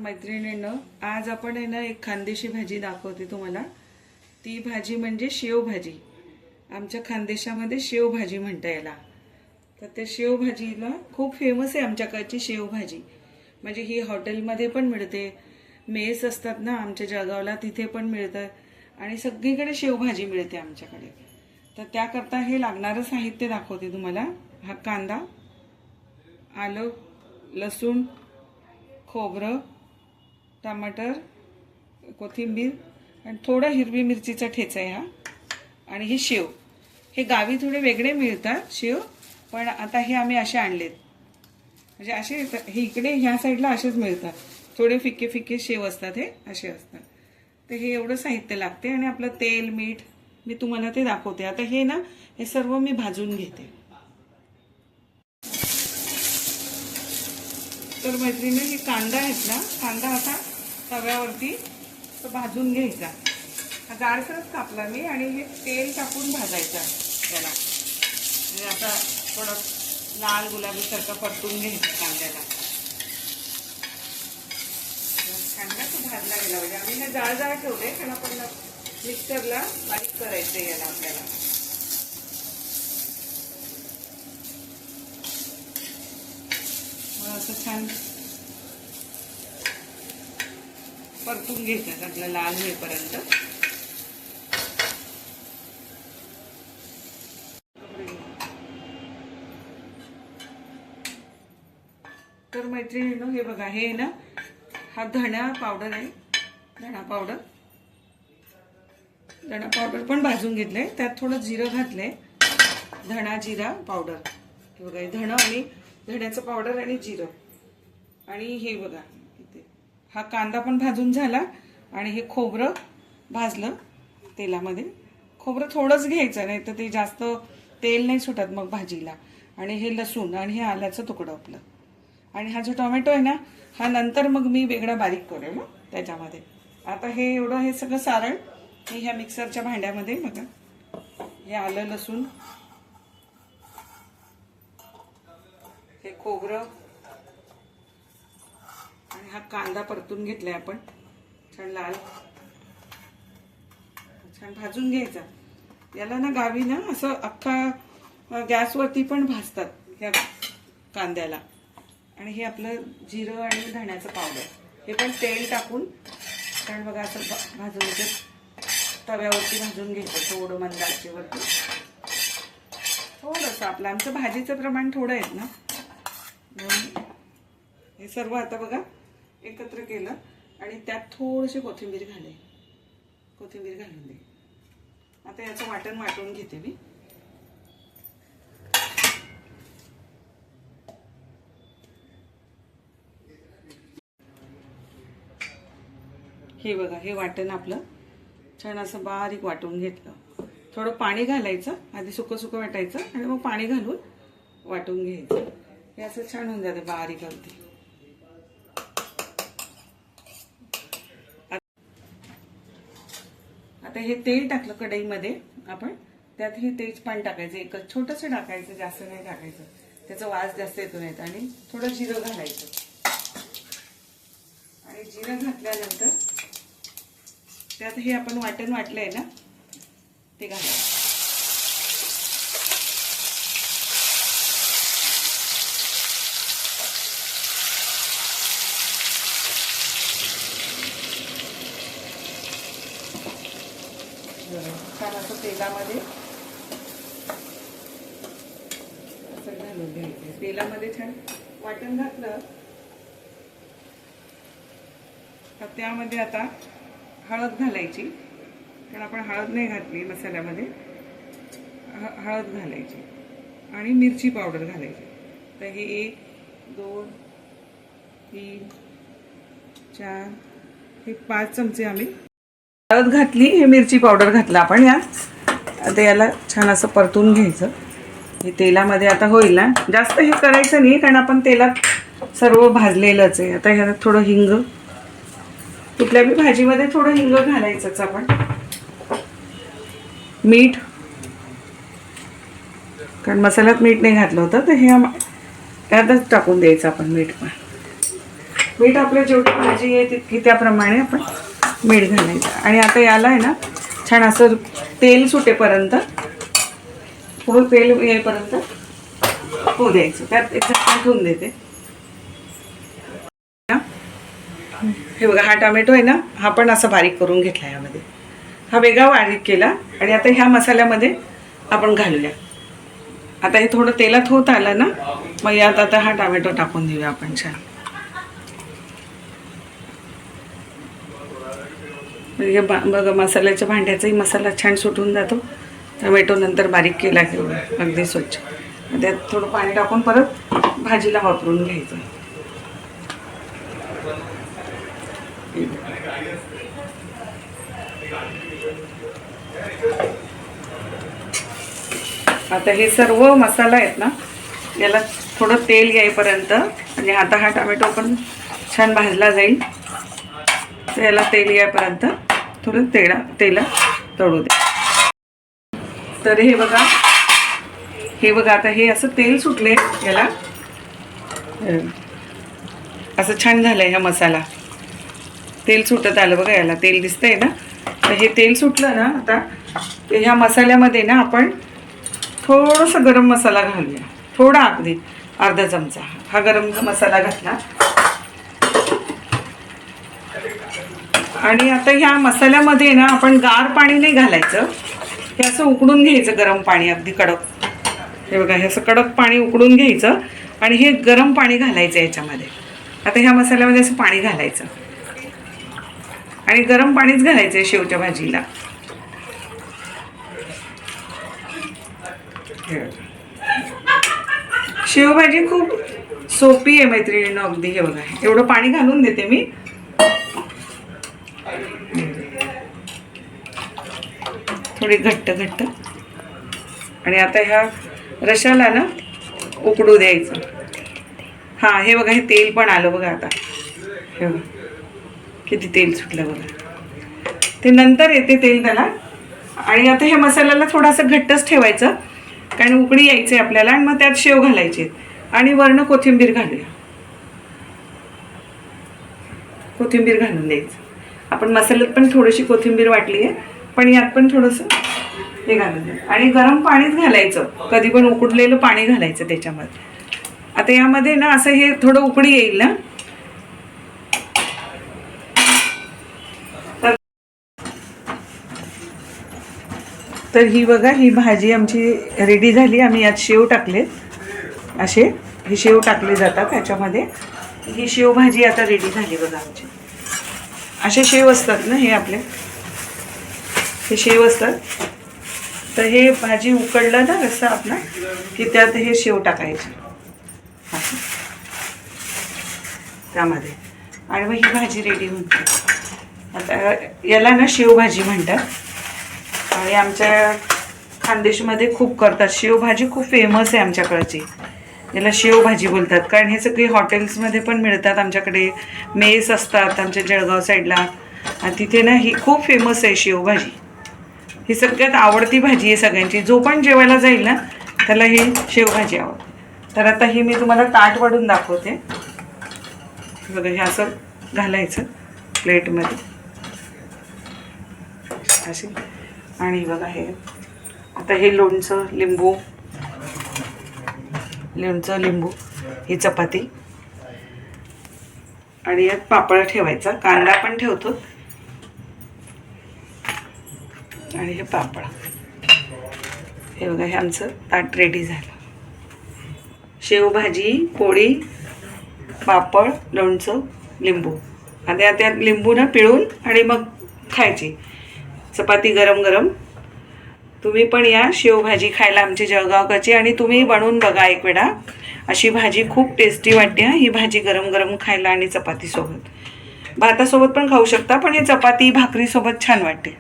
मैत्रिणींनो, आज आपण आहे ना एक खानदेशी भाजी दाखवते तुम्हाला। ती भाजी म्हणजे शेवभाजी। आमच्या खानदेशामध्ये शेवभाजी म्हणता याला। तर त्या शेवभाजीला खूप फेमस आहे आमच्याकडची शेवभाजी। म्हणजे ही हॉटेलमध्ये पण मिळते, मेस असतात ना आमच्या जळगावला तिथे पण मिळतं आणि सगळीकडे शेवभाजी मिळते आमच्याकडे। तर त्याकरता हे लागणारं साहित्य दाखवते तुम्हाला। हा कांदा, आलं, लसूण, खोबरं, टमाटर, कोथिंबीर आणि थोडा हिरवी मिरचीचा ठेचा आहे हा। आणि ही शेव, हे गावी थोडे वेगळे मिळतात शेव, पण आता हे आम्ही असे आणलेत। म्हणजे असे हे इकडे ह्या साईडला असेच मिळतात, थोडे फिके फिके शेव असतात, हे असे असतात। तर हे एवढं साहित्य लागते आणि आपलं तेल मीठ मी तुम्हाला ते दाखवते। आता हे ना हे सर्व मी भाजून घेते। तर मैत्रिणी, ही कांदा आहेत ना, कांदा असा तव्यावरती तो भाजून घ्यायचा। हा जाडसरच कापला मी आणि हे तेल टाकून भाजायचा त्याला। म्हणजे आता थोडं लाल गुलाबी सारखा परतून घ्यायचा कांद्याला। कांदा तो भाजला गेला पाहिजे। आम्ही हे जाड जाड ठेवले कारण आपण मिक्सरला बारीक करायचं याला आपल्याला। असं छान परतून घ्यायचं आपलं लाल होईपर्यंत। तर मैत्रिणींनो, हे बघा, हे ना हा धणा पावडर आहे। धणा पावडर पण भाजून घेतलंय, त्यात थोडं जिरं घातलंय, धणा जिरा पावडर। हे बघा, धणं आणि धण्याचं पावडर आणि जिरं। आणि हे बघा इथे हा कांदा पण भाजून झाला आणि हे खोबरं भाजलं तेलामध्ये। खोबरं थोडंच घ्यायचं, नाही तर ते जास्त तेल नाही सुटत मग भाजीला। आणि हे लसूण आणि हे आल्याचं तुकडं आपलं। आणि हा जो टोमॅटो आहे ना, हा नंतर मग मी वेगळा बारीक करेल त्याच्यामध्ये। आता हे एवढं हे सगळं सारण हे ह्या मिक्सरच्या भांड्यामध्ये बघा, हे आलं लसूण, हे खोबरं आणि हा कांदा परतून घेतलाय आपण छान लाल, छान भाजून घ्यायचा। याला ना गावी ना असं अख्खा गॅसवरती पण भाजतात ह्या कांद्याला। आणि हे आपलं जिरं आणि धण्याचं पावडर, हे पण तेल टाकून कारण बघा असं भाजून तव्यावरती भाजून घ्यायचं थोडं मंद आचेवरती। थोडंसं आपलं आमचं भाजीचं प्रमाण थोडं आहे ना, हे सर्व आता बघा एकत्र केलं आणि त्यात थोडीशी कोथिंबीर घालून दे। आता याचं वाटण वाटून घेते मी। हे बघा, हे वाटण आपलं छान असं बारीक वाटून घेतलं। थोडं पाणी घालायचं, आधी सुकं सुकं वाटायचं आणि मग पाणी घालून वाटून घ्यायचं। हे असं छान होऊन जाते बारीक अगदी। आता हे तेल टाकलं कढईमध्ये आपण, त्यात हे तेजपान टाकायचं, एकच छोटंसं टाकायचं, जास्त नाही टाकायचं, त्याचा वास जास्त येतो नाही। आणि थोडं जिरं घालायचं आणि जिरं घातल्यानंतर त्यात हे आपण वाटण वाटलंय ना ते घालायचं। छान असं तेलामध्ये असं घालून घ्यायचं। तेलामध्ये छान वाटण घातलं तर त्यामध्ये आता हळद घालायची, कारण आपण हळद नाही घातली मसाल्यामध्ये, हळद घालायची आणि मिरची पावडर घालायची। तर हे 1 2 3 4 हे 5 चमचे आम्ही हळद घातली, हे मिरची पावडर घातला आपण यात। आता याला छान असं परतून घ्यायचं। हे तेलामध्ये आता होईल ना, जास्त हे करायचं नाही कारण आपण तेलात सर्व भाजलेलंच आहे। आता ह्याला थोडं हिंग, कुठल्या बी भाजीमध्ये थोडं हिंग घालायचंच आपण। मीठ, कारण मसाल्यात मीठ नाही घातलं होतं, तर हे यातच टाकून द्यायचं आपण मीठ पण। मीठ आपल्या जेवढी भाजी आहे तितकी त्याप्रमाणे आपण मीठ घालायचं. आणि आता याला आहे ना छान असं तेल सुटेपर्यंत, थोडं तेल येईपर्यंत होऊ द्यायचं. त्यात एक झाकण ठेवून देते. हे बघा, हा टोमॅटो आहे ना, हा पण असा बारीक करून घेतला यामध्ये. हा वेगळा बारीक केला आणि आता ह्या मसाल्यामध्ये आपण घालूया. आता हे थोडं तेलात होत आलं ना, मग यात आता हा टोमॅटो टाकून देऊया आपण छान. म्हणजे बघा मसाल्याच्या भांड्याचाही मसाला छान सुटून जातो. टोमॅटो नंतर बारीक केला की अगदी स्वच्छ. त्यात थोडं पाणी टाकून परत भाजीला वापरून घ्यायचं. आता हे सर्व मसाला आहेत ना, याला थोडं तेल यायपर्यंत, म्हणजे आता हा टोमॅटो पण छान भाजला जाईल. तर याला तेल यायपर्यंत थोडं तेला तळू दे. तर हे बघा आता हे असं तेल सुटले याला, असं छान झालंय हा मसाला. तेल सुटत आलं बघा, याला तेल दिसतंय ना. तर हे तेल सुटलं ना, आता ह्या मसाल्यामध्ये ना आपण थोडंसं गरम मसाला घालूया. थोडा अगदी अर्धा चमचा हा गरम मसाला घातला. आणि आता ह्या मसाल्यामध्ये ना आपण गार पाणी नाही घालायचं. हे असं उकडून घ्यायचं, गरम पाणी अगदी कडक. हे बघा, हे असं कडक पाणी उकडून घ्यायचं आणि हे गरम पाणी घालायचं याच्यामध्ये. आता ह्या मसाल्यामध्ये असं पाणी घालायचं आणि गरम पाणीच घालायचं आहे शेवच्या भाजीला. शेवभाजी खूप सोपी आहे मैत्रिणींनो अगदी. हे बघा, एवढं पाणी घालून देते मी. थोडी घट्ट आणि आता ह्या रशाला ना उकडू द्यायचं. हां, हे बघा, हे तेल पण आलं बघा. आता हे बघा किती तेल सुटलं बघा. ते नंतर येते तेल त्याला. आणि आता ह्या मसाल्याला थोडासा घट्टच ठेवायचं, कारण उकडी यायची आपल्याला. आणि मग त्यात शेव घालायचे आणि वरनं कोथिंबीर घालूया. कोथिंबीर घालून द्यायचं. आपण मसाल्यात पण थोडीशी कोथिंबीर वाटली आहे, पण यात पण थोडंसं हे घालून द्या. आणि गरम पाणीच घालायचं, कधी पण उकडलेलं पाणी घालायचं त्याच्यामध्ये. आता यामध्ये ना असं हे थोडं उकडी येईल ना, तर ही बघा, ही भाजी आमची रेडी झाली. आम्ही यात शेव टाकले. असे हे शेव टाकले जातात ह्याच्यामध्ये. ही शेव भाजी आता रेडी झाली बघा आमची. असे शेव असतात ना हे आपले, हे शेव असतात. तर हे भाजी उकडलं ना रस्सा आपला की त्यात हे शेव टाकायचे असं त्यामध्ये. आणि मग ही भाजी रेडी होते. आता याला ना शेवभाजी म्हणतात. आणि आमच्या खानदेशमध्ये खूप करतात. शेवभाजी खूप फेमस आहे आमच्याकडची. याला शेवभाजी बोलतात, कारण हे सगळे हॉटेल्समध्ये पण मिळतात. आमच्याकडे मेस असतात आमच्या जळगाव साईडला, आणि तिथे ना ही खूप फेमस आहे शेवभाजी. ही सगळ्यात आवडती भाजी आहे सगळ्यांची. जो पण जेवायला जाईल ना त्याला ही शेवभाजी आवडते. तर आता ही मी तुम्हाला ताट वाढून दाखवते. बघा, हे असं घालायचं प्लेटमध्ये असे. आणि बघा, हे आता हे लोणचं लिंबू, ही चपाती, आणि यात पापड ठेवायचा. कांदा पण ठेवतो आणि हे पापड. हे बघा, हे आमचं ताट रेडी झालं. शेवभाजी, पोळी, पापड, लोणचं, लिंबू. आता त्यात लिंबू ना पिळून आणि मग खायची. चपाती गरम गरम. तुम्ही पण या शेवभाजी खायला आमची जळगावची. आणि तुम्ही बनवून बघा एक वेळा. अशी भाजी खूप टेस्टी वाटते. ही भाजी गरम गरम खायला आणि चपातीसोबत, भातासोबत पण खाऊ शकता, पण हे चपाती भाकरीसोबत छान वाटते.